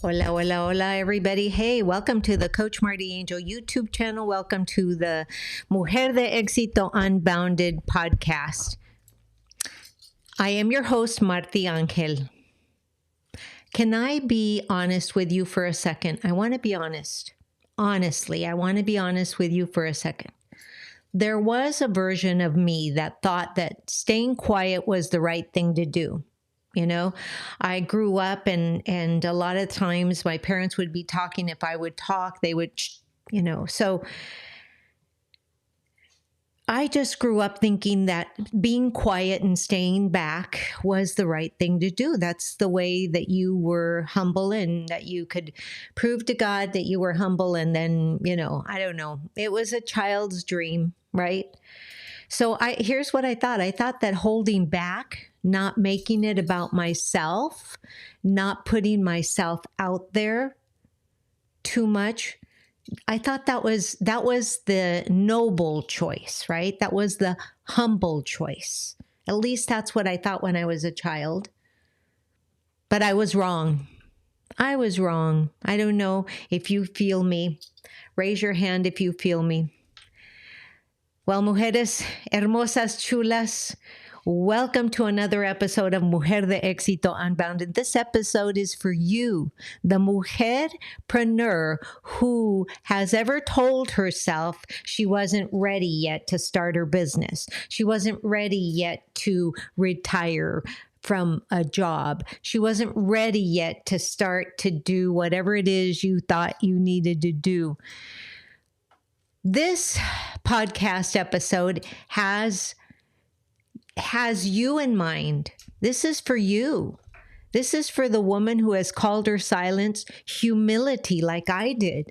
Hola, hola, hola, everybody. Hey, welcome to the Coach MartiAngel YouTube channel. Welcome to the Mujer de Éxito Unbounded podcast. I am your host, MartiAngel. Can I be honest with you for a second? I want to be honest. Honestly, I want to be honest with you for a second. There was a version of me that thought that staying quiet was the right thing to do. You know, I grew up and a lot of times my parents would be talking. If I would talk, they would, so I just grew up thinking that being quiet and staying back was the right thing to do. That's the way that you were humble and that you could prove to God that you were humble. And then, I don't know, it was a child's dream, right? So here's what I thought. I thought that holding back, not making it about myself, not putting myself out there too much, I thought that was the noble choice, right? That was the humble choice. At least that's what I thought when I was a child. But I was wrong. I was wrong. I don't know if you feel me. Raise your hand if you feel me. Well, mujeres hermosas, chulas, welcome to another episode of Mujer de Éxito Unbounded. This episode is for you, the mujerpreneur who has ever told herself she wasn't ready yet to start her business. She wasn't ready yet to retire from a job. She wasn't ready yet to start to do whatever it is you thought you needed to do. This podcast episode has you in mind. This is for you. This is for the woman who has called her silence humility like I did,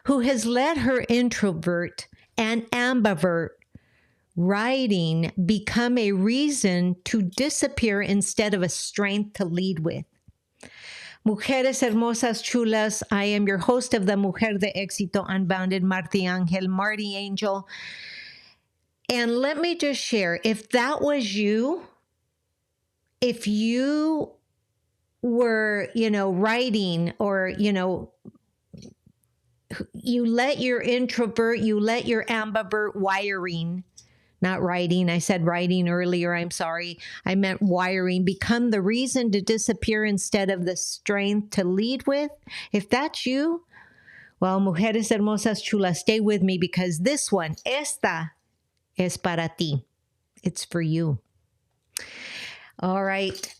who has let her introvert and ambivert writing become a reason to disappear instead of a strength to lead with. Mujeres hermosas, chulas, I am your host of the Mujer de Éxito Unbounded, MartiAngel, MartiAngel. And let me just share, if that was you, if you were, writing or, you let your introvert, you let your ambivert wiring, not writing. I said writing earlier. I'm sorry. I meant wiring. Become the reason to disappear instead of the strength to lead with. If that's you, well, mujeres hermosas chulas, stay with me because this one, esta es para ti. It's for you. All right.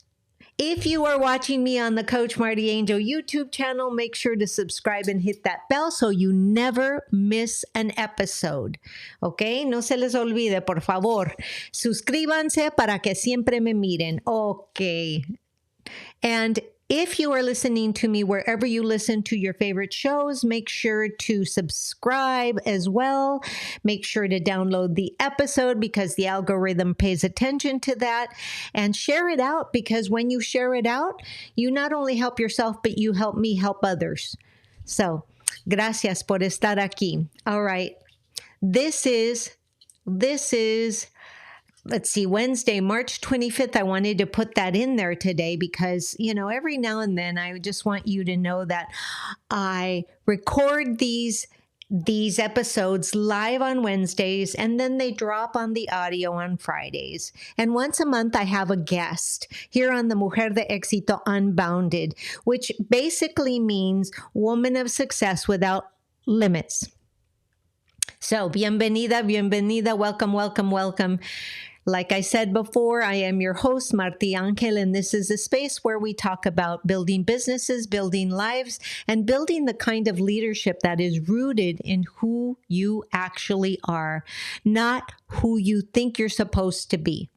If you are watching me on the Coach MartiAngel YouTube channel, make sure to subscribe and hit that bell so you never miss an episode. Okay? No se les olvide, por favor. Suscríbanse para que siempre me miren. Okay. And if you are listening to me wherever you listen to your favorite shows, make sure to subscribe as well. Make sure to download the episode because the algorithm pays attention to that. And share it out because when you share it out, you not only help yourself, but you help me help others. So, gracias por estar aquí. All right. This is let's see, Wednesday, March 25th, I wanted to put that in there today because, every now and then I just want you to know that I record these episodes live on Wednesdays and then they drop on the audio on Fridays. And once a month, I have a guest here on the Mujer de Éxito Unbounded, which basically means woman of success without limits. So, bienvenida, bienvenida, welcome, welcome, welcome. Like I said before, I am your host, MartiAngel, and this is a space where we talk about building businesses, building lives, and building the kind of leadership that is rooted in who you actually are, not who you think you're supposed to be.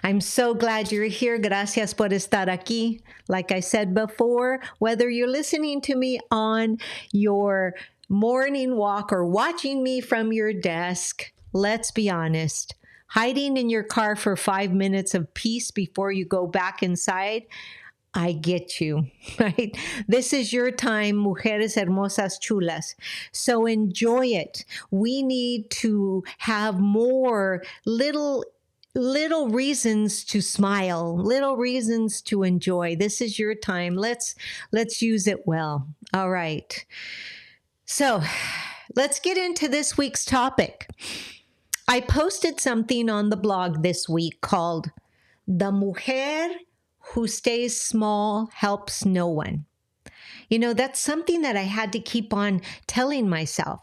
I'm so glad you're here. Gracias por estar aquí. Like I said before, whether you're listening to me on your morning walk or watching me from your desk, let's be honest, hiding in your car for 5 minutes of peace before you go back inside, I get you, right? This is your time, mujeres hermosas chulas. So enjoy it. We need to have more little little reasons to smile, little reasons to enjoy. This is your time. Let's use it well. All right. So let's get into this week's topic. I posted something on the blog this week called "The Mujer Who Stays Small Helps No One." You know, that's something that I had to keep on telling myself.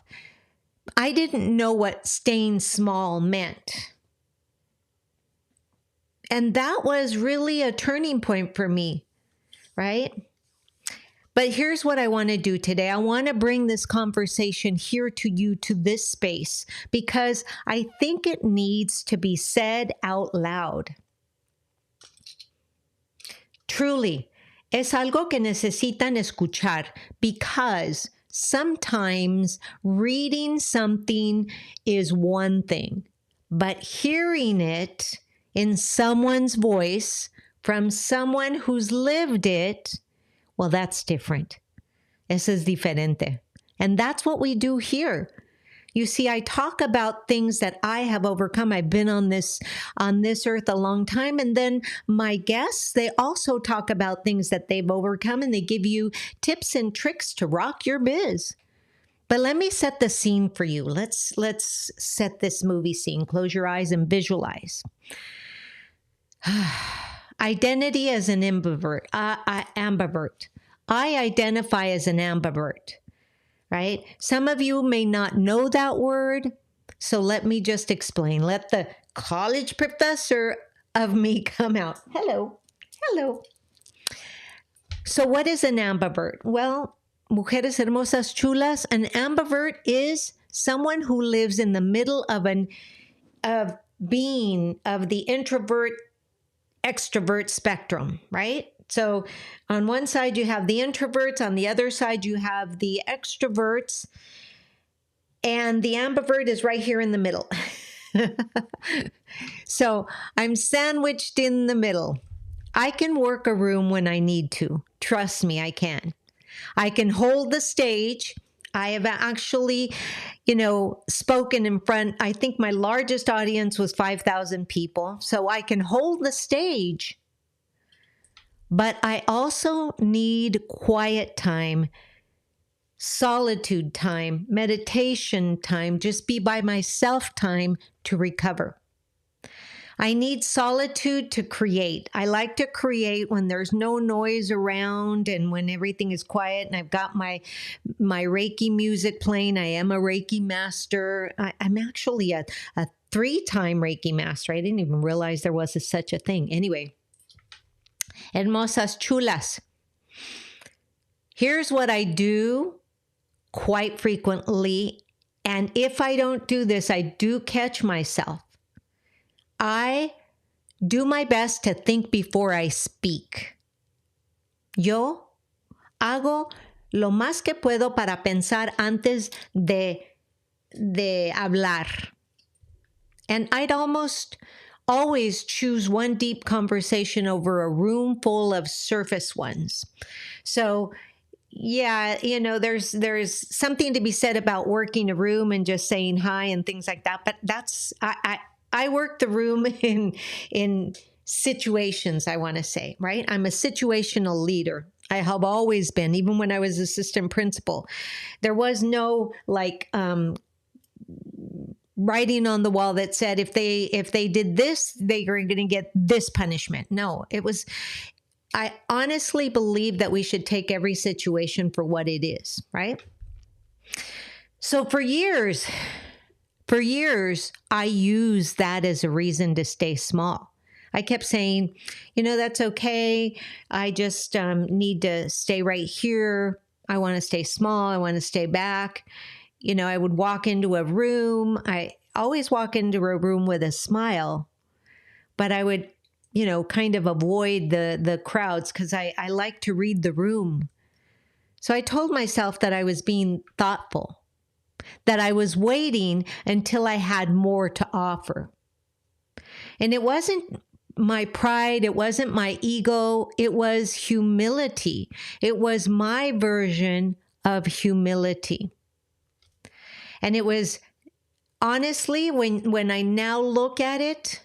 I didn't know what staying small meant. And that was really a turning point for me, right? But here's what I want to do today. I want to bring this conversation here to you, to this space, because I think it needs to be said out loud. Truly, es algo que necesitan escuchar, because sometimes reading something is one thing, but hearing it in someone's voice from someone who's lived it, well, that's different. Eso es diferente. And that's what we do here. You see, I talk about things that I have overcome. I've been on this earth a long time. And then my guests, they also talk about things that they've overcome, and they give you tips and tricks to rock your biz. But let me set the scene for you. Let's set this movie scene. Close your eyes and visualize. Identity as an ambivert. Ambivert. I identify as an ambivert, right? Some of you may not know that word, so let me just explain. Let the college professor of me come out. Hello. Hello. So what is an ambivert? Well, mujeres hermosas chulas, an ambivert is someone who lives in the middle of the introvert extrovert spectrum, right? So on one side you have the introverts, on the other side you have the extroverts, and the ambivert is right here in the middle. So I'm sandwiched in the middle. I can work a room when I need to. Trust me, I can. I can hold the stage. I have actually, spoken in front. I think my largest audience was 5,000 people. So I can hold the stage, but I also need quiet time, solitude time, meditation time, just be by myself time to recover. I need solitude to create. I like to create when there's no noise around and when everything is quiet, and I've got my Reiki music playing. I am a Reiki master. I'm actually a 3-time Reiki master. I didn't even realize there was such a thing. Anyway, hermosas chulas. Here's what I do quite frequently, and if I don't do this, I do catch myself. I do my best to think before I speak. Yo hago lo más que puedo para pensar antes de hablar. And I'd almost always choose one deep conversation over a room full of surface ones. So yeah, there's something to be said about working a room and just saying hi and things like that. But I work the room in situations, I want to say, right? I'm a situational leader. I have always been, even when I was assistant principal. There was no writing on the wall that said if they did this, they were going to get this punishment. No, I honestly believe that we should take every situation for what it is, right? So for years, I used that as a reason to stay small. I kept saying, that's okay. I just need to stay right here. I want to stay small. I want to stay back. I would walk into a room. I always walk into a room with a smile, but I would, kind of avoid the crowds because I like to read the room. So I told myself that I was being thoughtful, that I was waiting until I had more to offer. And it wasn't my pride. It wasn't my ego. It was humility. It was my version of humility. And it was honestly, when I now look at it,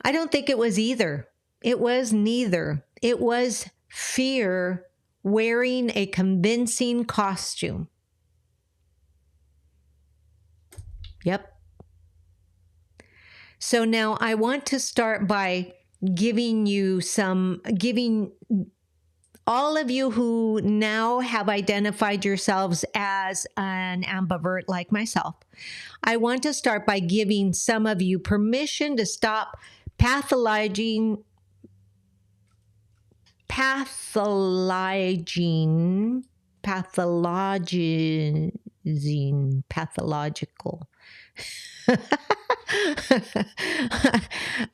I don't think it was either. It was neither. It was fear wearing a convincing costume. Yep. So now I want to start by giving all of you who now have identified yourselves as an ambivert like myself, I want to start by giving some of you permission to stop pathologizing pathological.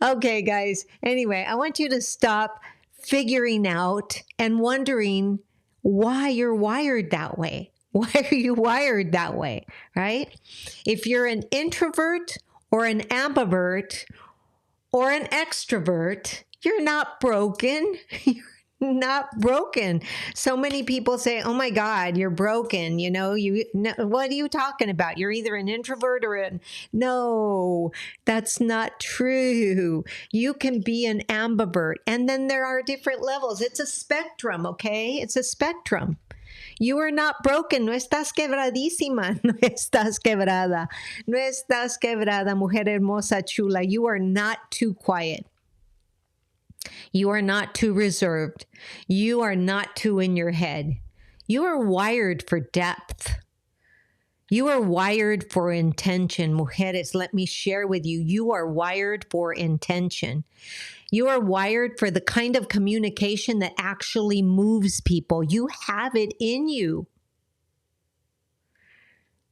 Okay, guys. Anyway, I want you to stop figuring out and wondering why you're wired that way. Why are you wired that way, right? If you're an introvert or an ambivert or an extrovert, you're not broken. You're not broken. So many people say, oh my God, you're broken. What are you talking about? You're either an introvert or no, that's not true. You can be an ambivert. And then there are different levels. It's a spectrum, okay? It's a spectrum. You are not broken. No estás quebradísima. No estás quebrada. No estás quebrada, mujer hermosa chula. You are not too quiet. You are not too reserved. You are not too in your head. You are wired for depth. You are wired for intention. Mujeres, let me share with you. You are wired for intention. You are wired for the kind of communication that actually moves people. You have it in you.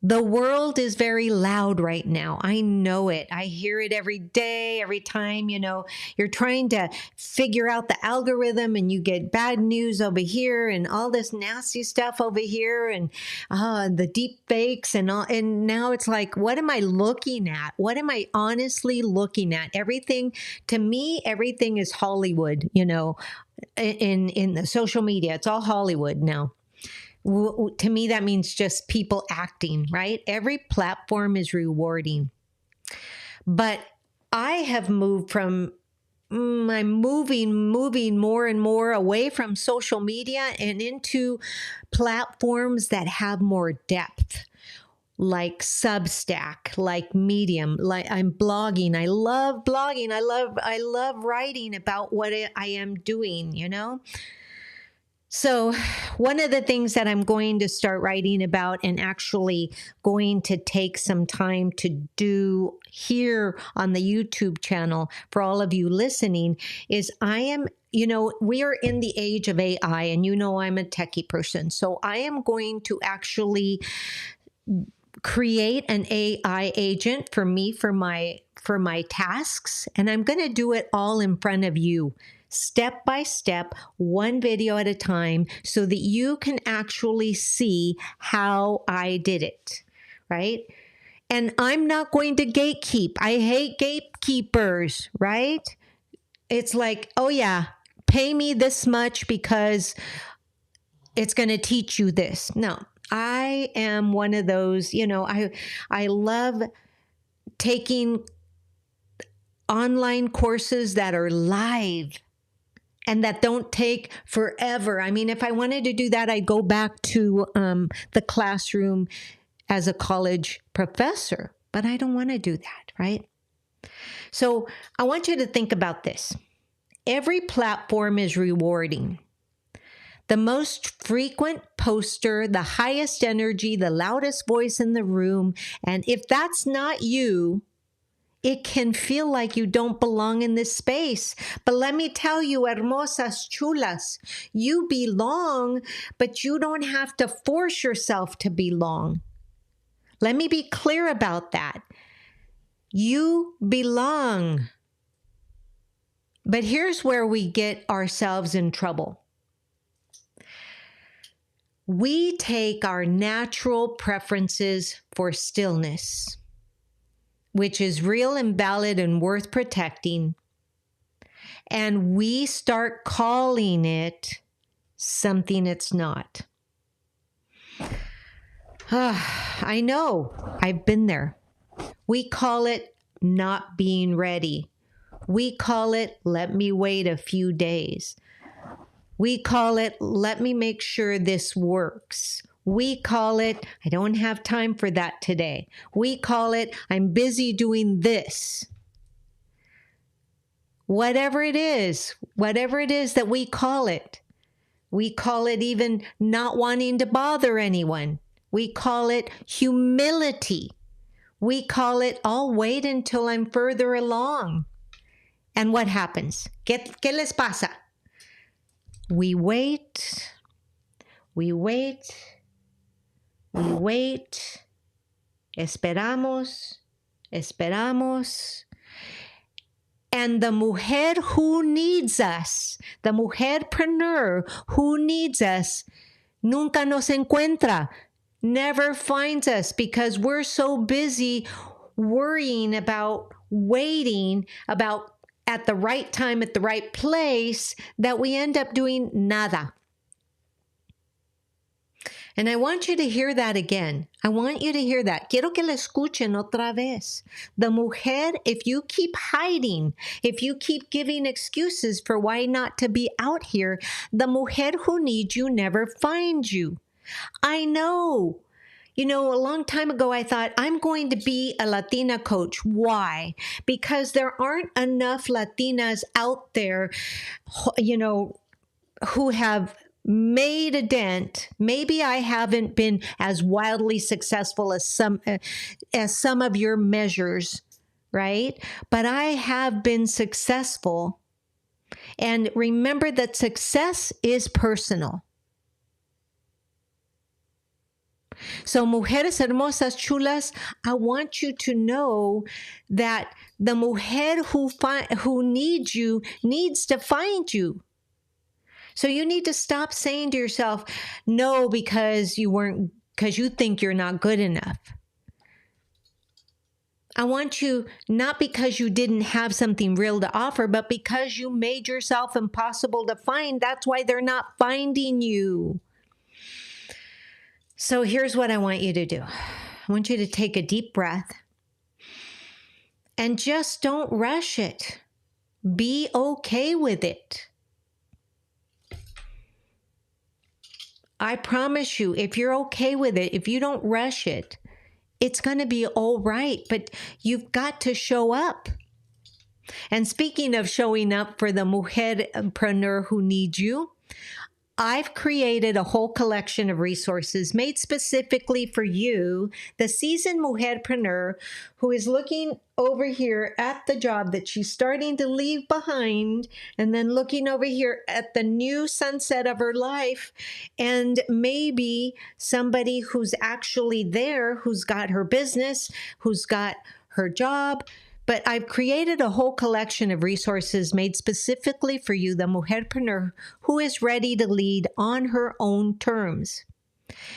The world is very loud right now. I know it. I hear it every day, every time, you're trying to figure out the algorithm and you get bad news over here and all this nasty stuff over here and the deep fakes and all. And now it's like, what am I looking at? What am I honestly looking at? Everything, to me, everything is Hollywood, in the social media. It's all Hollywood now. To me, that means just people acting, right? Every platform is rewarding. But I have moved from, I'm moving more and more away from social media and into platforms that have more depth, like Substack, like Medium, like I'm blogging. I love blogging. I love writing about what I am doing, So one of the things that I'm going to start writing about and actually going to take some time to do here on the YouTube channel for all of you listening is we are in the age of AI and I'm a techie person. So I am going to actually create an AI agent for me, for my tasks. And I'm going to do it all in front of you. Step by step, one video at a time, so that you can actually see how I did it, right? And I'm not going to gatekeep. I hate gatekeepers, right? It's like, oh yeah, pay me this much because it's going to teach you this. No, I am one of those, I love taking online courses that are live and that don't take forever. I mean, if I wanted to do that, I'd go back to the classroom as a college professor, but I don't want to do that, right? So I want you to think about this. Every platform is rewarding. The most frequent poster, the highest energy, the loudest voice in the room, and if that's not you, it can feel like you don't belong in this space. But let me tell you, hermosas chulas, you belong, but you don't have to force yourself to belong. Let me be clear about that. You belong. But here's where we get ourselves in trouble. We take our natural preferences for stillness, which is real and valid and worth protecting, and we start calling it something it's not. I know, I've been there. We call it not being ready. We call it, let me wait a few days. We call it, let me make sure this works. We call it, I don't have time for that today. We call it, I'm busy doing this. Whatever it is that we call it even not wanting to bother anyone. We call it humility. We call it, I'll wait until I'm further along. And what happens? ¿Qué les pasa? We wait, we wait, we wait, esperamos, esperamos. And the mujer who needs us, the mujerpreneur who needs us, nunca nos encuentra, never finds us, because we're so busy worrying about waiting, about at the right time, at the right place, that we end up doing nada. And I want you to hear that again. I want you to hear that. Quiero que la escuchen otra vez. The mujer, if you keep hiding, if you keep giving excuses for why not to be out here, the mujer who needs you never finds you. I know. You know, a long time ago, I thought, I'm going to be a Latina coach. Why? Because there aren't enough Latinas out there, you know, who have made a dent. Maybe I haven't been as wildly successful as some of your measures, right? But I have been successful. And remember that success is personal. So, mujeres hermosas, chulas, I want you to know that the mujer who needs you needs to find you. So you need to stop saying to yourself, no, because you think you're not good enough. I want you, not because you didn't have something real to offer, but because you made yourself impossible to find. That's why they're not finding you. So here's what I want you to do. I want you to take a deep breath and just don't rush it. Be okay with it. I promise you, if you're okay with it, if you don't rush it, it's going to be all right, but you've got to show up. And speaking of showing up for the mujerpreneur who needs you, I've created a whole collection of resources made specifically for you, the seasoned mujerpreneur who is looking over here at the job that she's starting to leave behind, and then looking over here at the new sunset of her life, and maybe somebody who's actually there, who's got her business, who's got her job. But I've created a whole collection of resources made specifically for you, the mujerpreneur who is ready to lead on her own terms.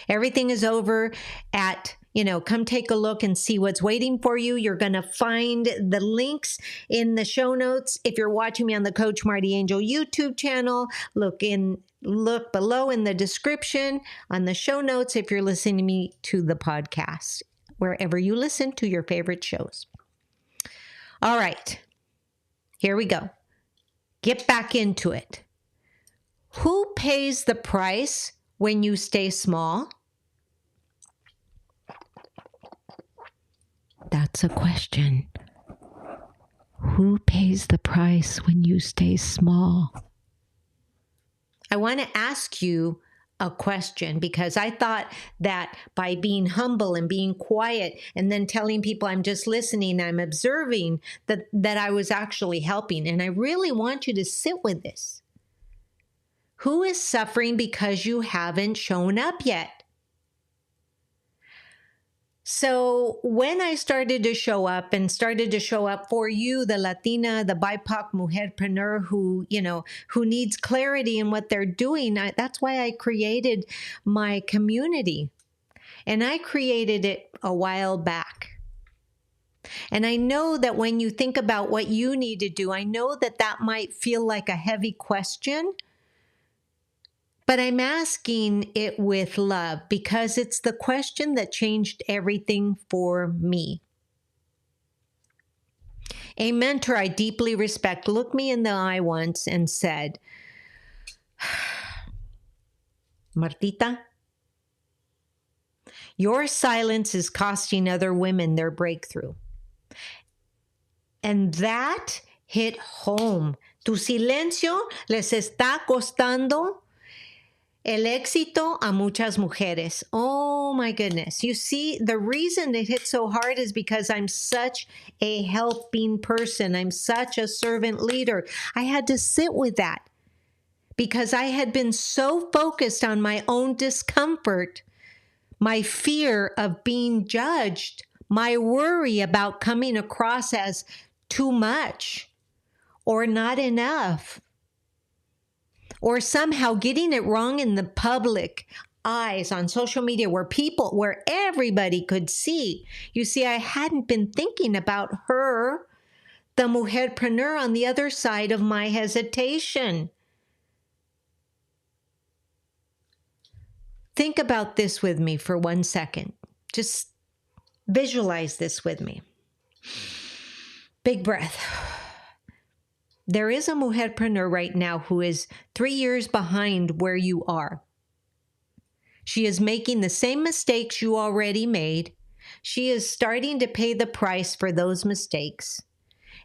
Everything is over at, come take a look and see what's waiting for you. You're going to find the links in the show notes. If you're watching me on the Coach MartiAngel YouTube channel, look below in the description on the show notes if you're listening to me to the podcast, wherever you listen to your favorite shows. All right, here we go. Get back into it. Who pays the price when you stay small? That's a question. Who pays the price when you stay small? I want to ask you a question, because I thought that by being humble and being quiet and then telling people I'm just listening, I'm observing, that I was actually helping. And I really want you to sit with this. Who is suffering because you haven't shown up yet? So when I started to show up for you, the Latina, the BIPOC mujerpreneur who needs clarity in what they're doing, that's why I created my community. And I created it a while back. And I know that when you think about what you need to do, I know that might feel like a heavy question. But I'm asking it with love, because it's the question that changed everything for me. A mentor I deeply respect looked me in the eye once and said, Martita, your silence is costing other women their breakthrough. And that hit home. Tu silencio les está costando el éxito a muchas mujeres. Oh my goodness. You see, the reason it hit so hard is because I'm such a helping person. I'm such a servant leader. I had to sit with that because I had been so focused on my own discomfort, my fear of being judged, my worry about coming across as too much or not enough, or somehow getting it wrong in the public eyes on social media where everybody could see. You see, I hadn't been thinking about her, the mujerpreneur, on the other side of my hesitation. Think about this with me for 1 second. Just visualize this with me. Big breath. There is a mujerpreneur right now who is 3 years behind where you are. She is making the same mistakes you already made. She is starting to pay the price for those mistakes.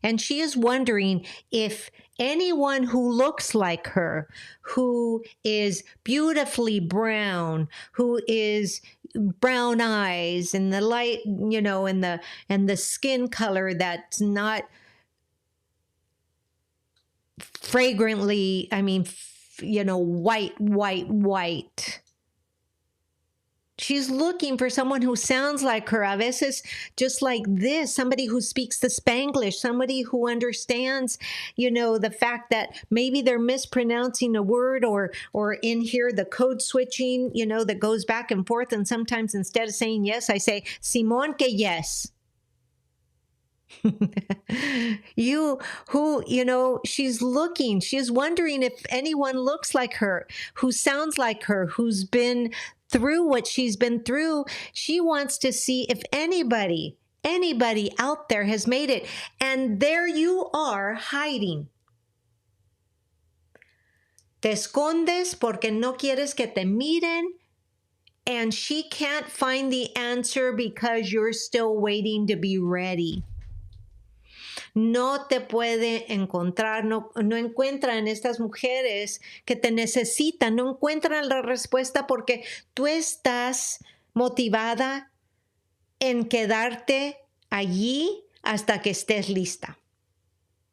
And she is wondering if anyone who looks like her, who is beautifully brown, who is brown eyes and the light, and the skin color that's not fragrantly, white. She's looking for someone who sounds like her, a veces just like this, somebody who speaks the Spanglish, somebody who understands, the fact that maybe they're mispronouncing a word or in here the code switching, that goes back and forth. And sometimes instead of saying yes, I say, Simón que yes. She's wondering if anyone looks like her, who sounds like her, who's been through what she's been through. She wants to see if anybody out there has made it. And there you are hiding. Te escondes porque no quieres que te miren. And she can't find the answer because you're still waiting to be ready. No te puede encontrar, no encuentran estas mujeres que te necesitan, no encuentran la respuesta porque tú estás motivada en quedarte allí hasta que estés lista.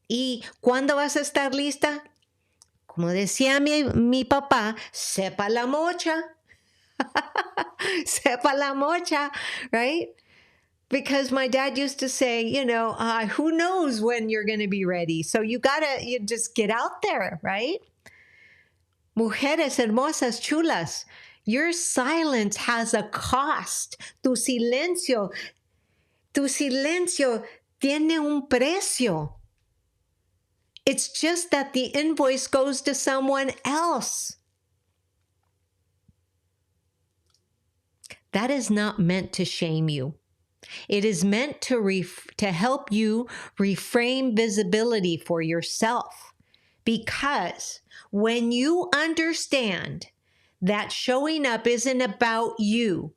¿Y cuándo vas a estar lista? Como decía mi papá, sepa la mocha. Sepa la mocha, right? Because my dad used to say, who knows when you're going to be ready? So you just get out there, right? Mujeres hermosas, chulas, your silence has a cost. Tu silencio tiene un precio. It's just that the invoice goes to someone else. That is not meant to shame you. It is meant to help you reframe visibility for yourself. Because when you understand that showing up isn't about you,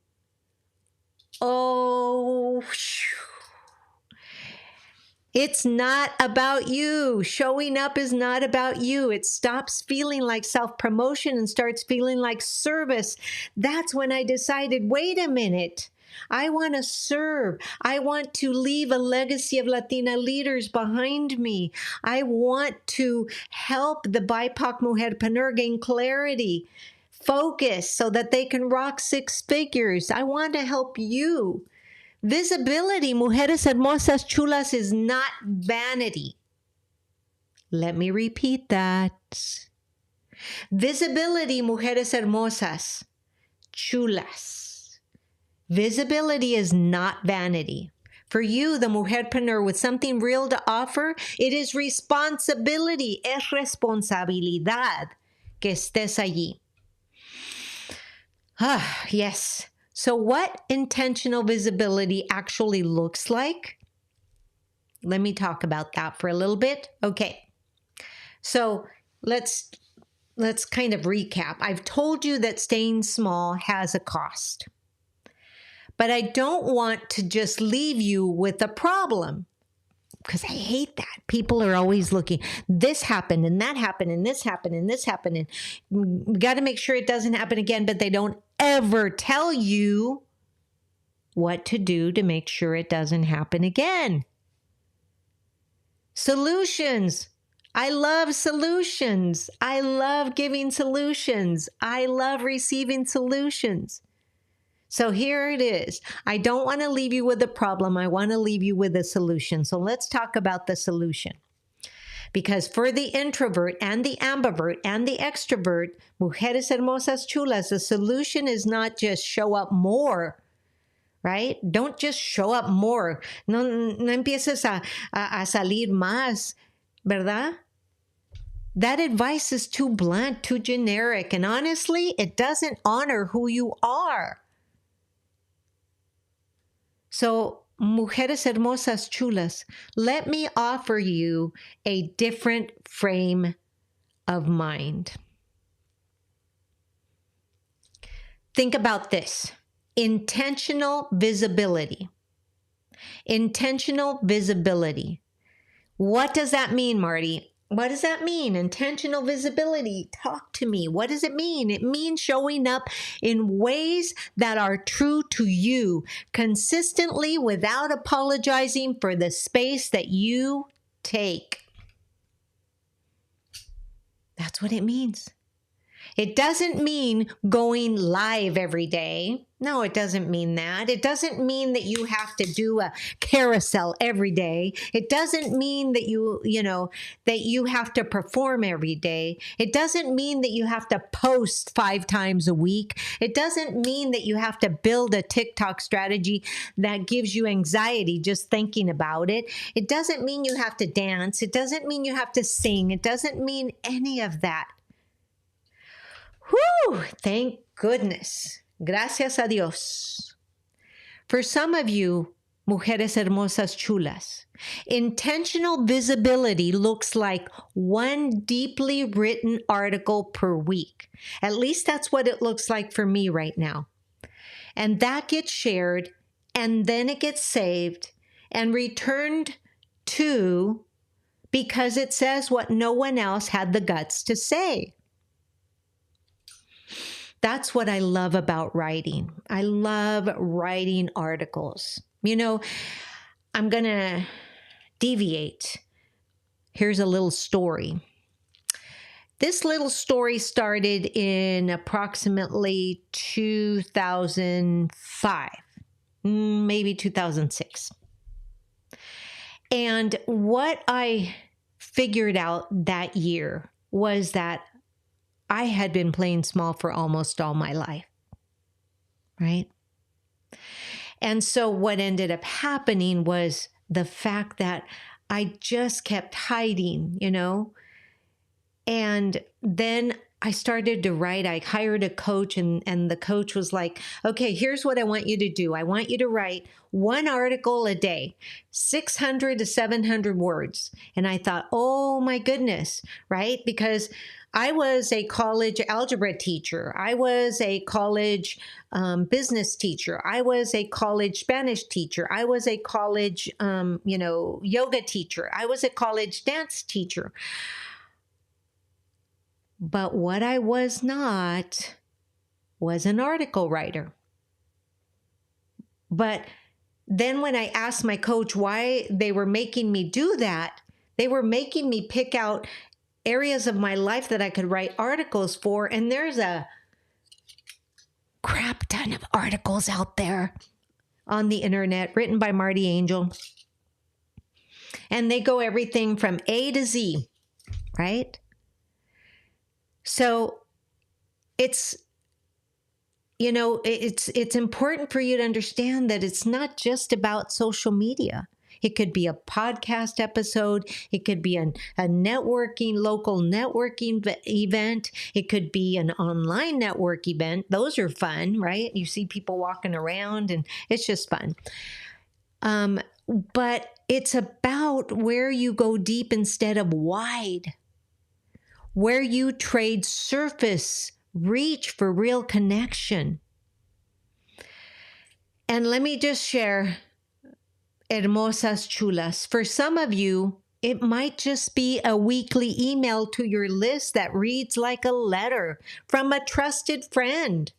it's not about you. Showing up is not about you. It stops feeling like self-promotion and starts feeling like service. That's when I decided, wait a minute. I want to serve. I want to leave a legacy of Latina leaders behind me. I want to help the BIPOC mujerpreneur gain clarity, focus so that they can rock 6 figures. I want to help you. Visibility, mujeres hermosas, chulas, is not vanity. Let me repeat that. Visibility, mujeres hermosas, chulas. Visibility is not vanity. For you, the mujerpreneur with something real to offer, it is responsibility, es responsabilidad que estés allí. Yes. So what intentional visibility actually looks like? Let me talk about that for a little bit. Okay. So let's kind of recap. I've told you that staying small has a cost, but I don't want to just leave you with a problem, because I hate that. People are always looking, this happened and that happened and this happened and this happened, and we got to make sure it doesn't happen again, but they don't ever tell you what to do to make sure it doesn't happen again. Solutions. I love solutions. I love giving solutions. I love receiving solutions. So here it is. I don't want to leave you with a problem. I want to leave you with a solution. So let's talk about the solution. Because for the introvert and the ambivert and the extrovert, mujeres hermosas chulas, the solution is not just show up more, right? Don't just show up more. No empieces a salir más, ¿verdad? That advice is too blunt, too generic, and honestly, it doesn't honor who you are. So, mujeres hermosas chulas, let me offer you a different frame of mind. Think about this. Intentional visibility. Intentional visibility. What does that mean, Marti? What does that mean? Intentional visibility. Talk to me. What does it mean? It means showing up in ways that are true to you, consistently, without apologizing for the space that you take. That's what it means. It doesn't mean going live every day. No, it doesn't mean that. It doesn't mean that you have to do a carousel every day. It doesn't mean that that you have to perform every day. It doesn't mean that you have to post 5 times a week. It doesn't mean that you have to build a TikTok strategy that gives you anxiety just thinking about it. It doesn't mean you have to dance. It doesn't mean you have to sing. It doesn't mean any of that. Whew, thank goodness. Gracias a Dios. For some of you, mujeres hermosas chulas, intentional visibility looks like 1 deeply written article per week. At least that's what it looks like for me right now. And that gets shared, and then it gets saved and returned to, because it says what no one else had the guts to say. That's what I love about writing. I love writing articles. I'm going to deviate. Here's a little story. This little story started in approximately 2005, maybe 2006. And what I figured out that year was that I had been playing small for almost all my life, right? And so what ended up happening was the fact that I just kept hiding, and then I started to write. I hired a coach, and the coach was like, okay, here's what I want you to do. I want you to write 1 article a day, 600 to 700 words. And I thought, oh my goodness, right? Because I was a college algebra teacher. I was a college business teacher. I was a college Spanish teacher. I was a college, yoga teacher. I was a college dance teacher. But what I was not was an article writer. But then when I asked my coach why they were making me do that, they were making me pick out areas of my life that I could write articles for. And there's a crap ton of articles out there on the internet written by MartiAngel. And they go everything from A to Z, right? So it's important for you to understand that it's not just about social media. It could be a podcast episode. It could be local networking event. It could be an online network event. Those are fun, right? You see people walking around and it's just fun. but it's about where you go deep instead of wide, where you trade surface reach for real connection. And let me just share, hermosas chulas, for some of you, it might just be a weekly email to your list that reads like a letter from a trusted friend,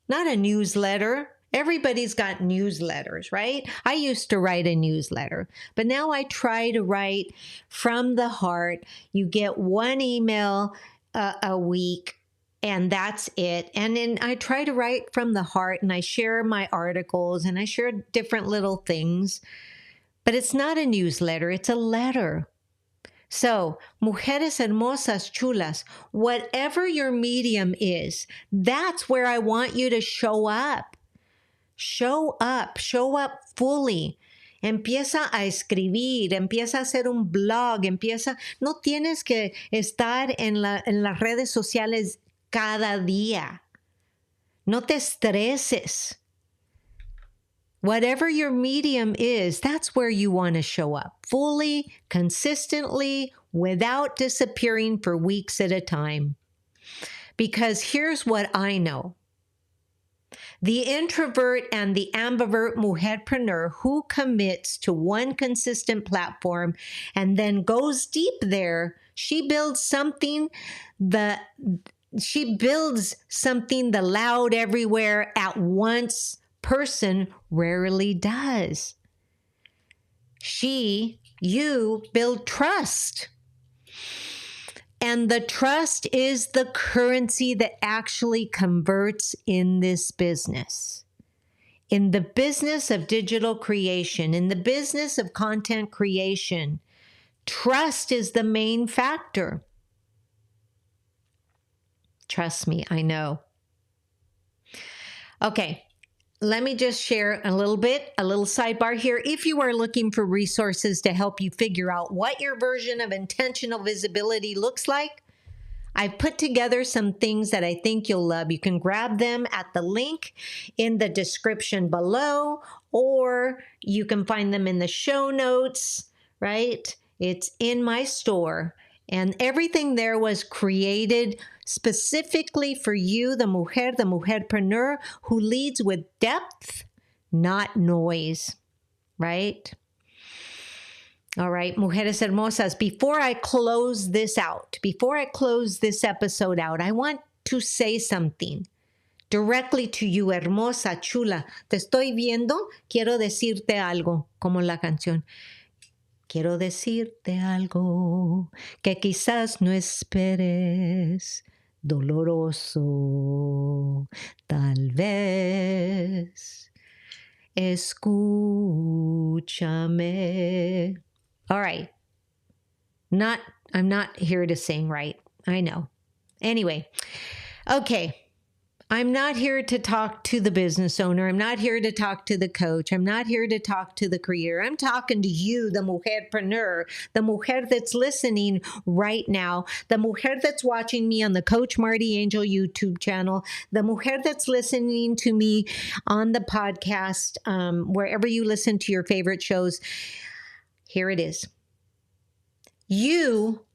not a newsletter. Everybody's got newsletters, right? I used to write a newsletter, but now I try to write from the heart. You get one email a week, and that's it. And then I try to write from the heart, and I share my articles, and I share different little things. But it's not a newsletter, it's a letter. So, mujeres hermosas, chulas, whatever your medium is, that's where I want you to show up. Show up fully. Empieza a escribir, empieza a hacer un blog, no tienes que estar en las redes sociales cada día. No te estreses. Whatever your medium is, that's where you want to show up fully, consistently, without disappearing for weeks at a time. Because here's what I know. The introvert and the ambivert mujerpreneur who commits to one consistent platform and then goes deep there, she builds something the loud everywhere at once person rarely does. You build trust. And the trust is the currency that actually converts in this business. In the business of digital creation, in the business of content creation, trust is the main factor. Trust me, I know. Okay. Let me just share a little sidebar here. If you are looking for resources to help you figure out what your version of intentional visibility looks like, I've put together some things that I think you'll love. You can grab them at the link in the description below, or you can find them in the show notes, right? It's in my store. And everything there was created specifically for you, the mujerpreneur, who leads with depth, not noise, right? All right, mujeres hermosas, before I close this episode out, I want to say something directly to you, hermosa, chula. Te estoy viendo, quiero decirte algo, como la canción. Quiero decirte algo que quizás no esperes, doloroso, tal vez. Escúchame. All right. I'm not here to sing, right? I know. Anyway, okay. I'm not here to talk to the business owner. I'm not here to talk to the coach. I'm not here to talk to the creator. I'm talking to you, the mujerpreneur, the mujer that's listening right now, the mujer that's watching me on the Coach MartiAngel YouTube channel, the mujer that's listening to me on the podcast, wherever you listen to your favorite shows. Here it is. You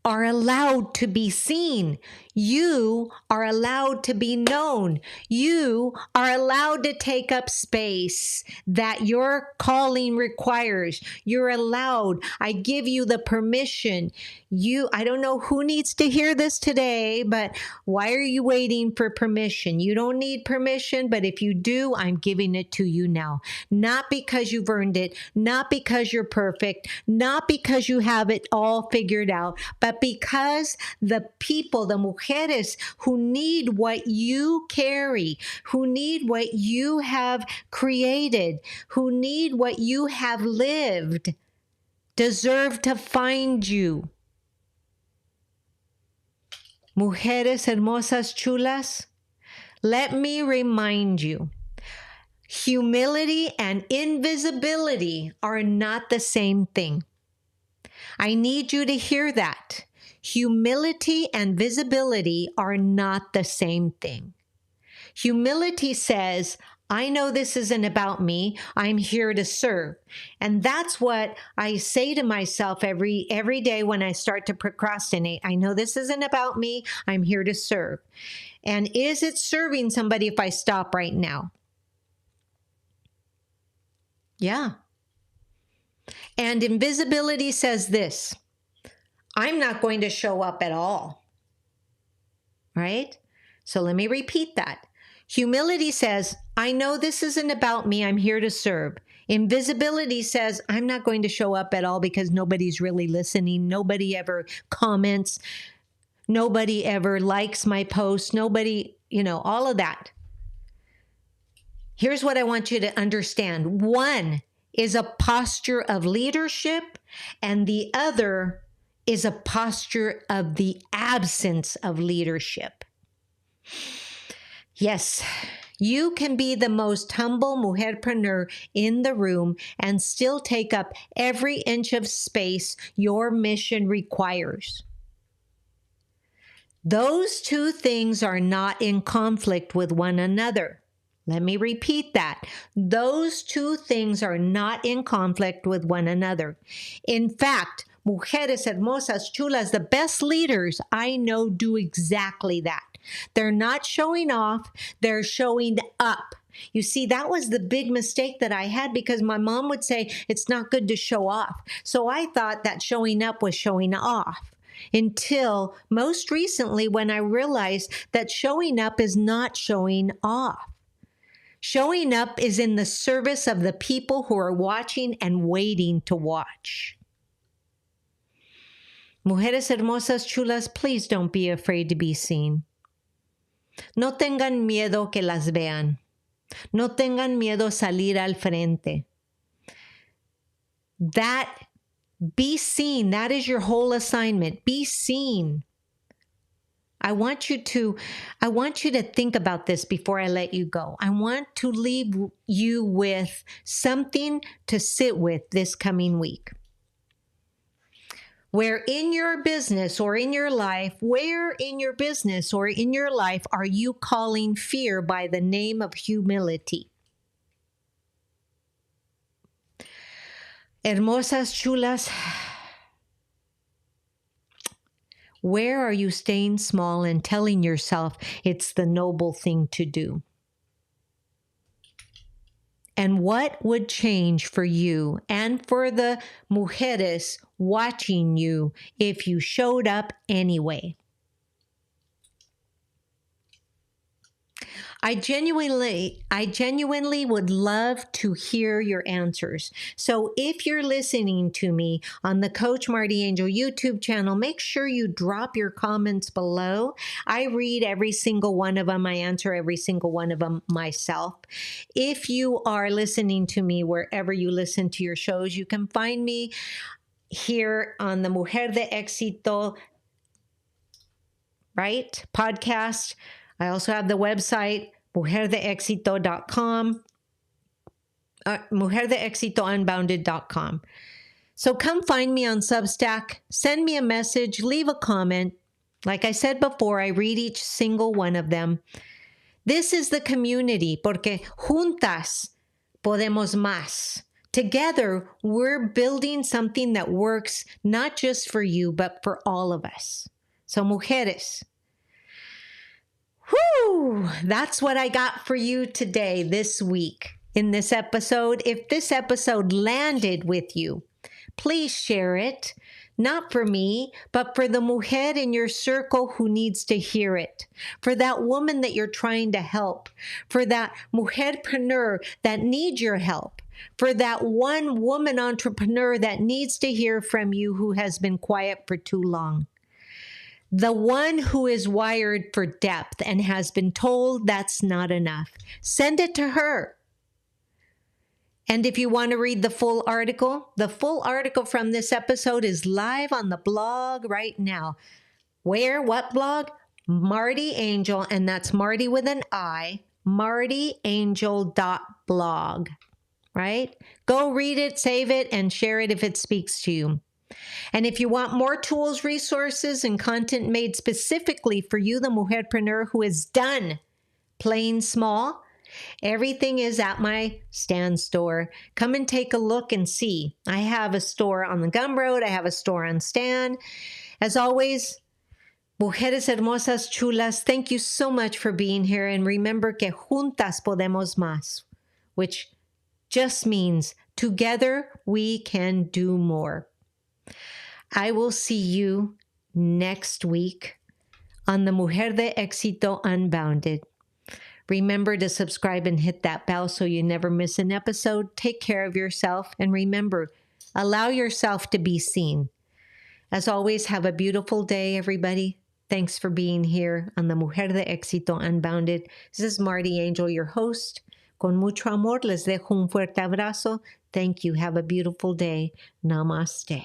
are allowed to be seen. You are allowed to be known. You are allowed to take up space that your calling requires. You're allowed. I give you the permission. I don't know who needs to hear this today, but why are you waiting for permission? You don't need permission, but if you do, I'm giving it to you now. Not because you've earned it, not because you're perfect, not because you have it all figured out, but because the people, the mujeres who need what you carry, who need what you have created, who need what you have lived, deserve to find you. Mujeres hermosas chulas, let me remind you, humility and invisibility are not the same thing. I need you to hear that. Humility and visibility are not the same thing. Humility says, I know this isn't about me. I'm here to serve. And that's what I say to myself every day when I start to procrastinate. I know this isn't about me. I'm here to serve. And is it serving somebody if I stop right now? Yeah. And invisibility says this: I'm not going to show up at all. Right? So let me repeat that. Humility says, I know this isn't about me. I'm here to serve. Invisibility says, I'm not going to show up at all because nobody's really listening. Nobody ever comments. Nobody ever likes my post. Nobody, all of that. Here's what I want you to understand. One is a posture of leadership, and the other is a posture of the absence of leadership. Yes, you can be the most humble mujerpreneur in the room and still take up every inch of space your mission requires. Those two things are not in conflict with one another. Let me repeat that. Those two things are not in conflict with one another. In fact, mujeres hermosas, chulas, the best leaders I know do exactly that. They're not showing off, they're showing up. You see, that was the big mistake that I had because my mom would say it's not good to show off. So I thought that showing up was showing off. Until most recently when I realized that showing up is not showing off. Showing up is in the service of the people who are watching and waiting to watch. Mujeres hermosas, chulas, please don't be afraid to be seen. No tengan miedo que las vean. No tengan miedo salir al frente. Be seen. That is your whole assignment. Be seen. I want you to think about this before I let you go. I want to leave you with something to sit with this coming week. Where in your business or in your life are you calling fear by the name of humility? Hermosas, chulas, where are you staying small and telling yourself it's the noble thing to do? And what would change for you and for the mujeres watching you if you showed up anyway? I genuinely would love to hear your answers. So if you're listening to me on the Coach MartiAngel YouTube channel, make sure you drop your comments below. I read every single one of them. I answer every single one of them myself. If you are listening to me wherever you listen to your shows, you can find me here on the Mujer de Éxito, right? Podcast. I also have the website, mujerdeexito.com, mujerdeexitounbounded.com. So come find me on Substack, send me a message, leave a comment. Like I said before, I read each single one of them. This is the community, porque juntas podemos más. Together, we're building something that works not just for you, but for all of us. So mujeres, whew, that's what I got for you today, this week, in this episode. If this episode landed with you, please share it. Not for me, but for the mujer in your circle who needs to hear it. For that woman that you're trying to help. For that mujerpreneur that needs your help. For that one woman entrepreneur that needs to hear from you who has been quiet for too long. The one who is wired for depth and has been told that's not enough. Send it to her. And if you want to read the full article from this episode is live on the blog right now. Where? What blog? MartiAngel, and that's Marti with an I, MartiAngel.blog, right? Go read it, save it, and share it if it speaks to you. And if you want more tools, resources, and content made specifically for you, the mujerpreneur who is done playing small, Everything is at my Stan store. Come and take a look and see. I have a store on the Gumroad. I have a store on Stan. As always, Mujeres hermosas, chulas, thank you so much for being here. And remember que juntas podemos más, which just means together we can do more. I will see you next week on the Mujer de Éxito Unbounded. Remember to subscribe and hit that bell so you never miss an episode. Take care of yourself. And remember, allow yourself to be seen. As always, have a beautiful day, everybody. Thanks for being here on the Mujer de Éxito Unbounded. This is MartiAngel, your host. Con mucho amor, les dejo un fuerte abrazo. Thank you. Have a beautiful day. Namaste.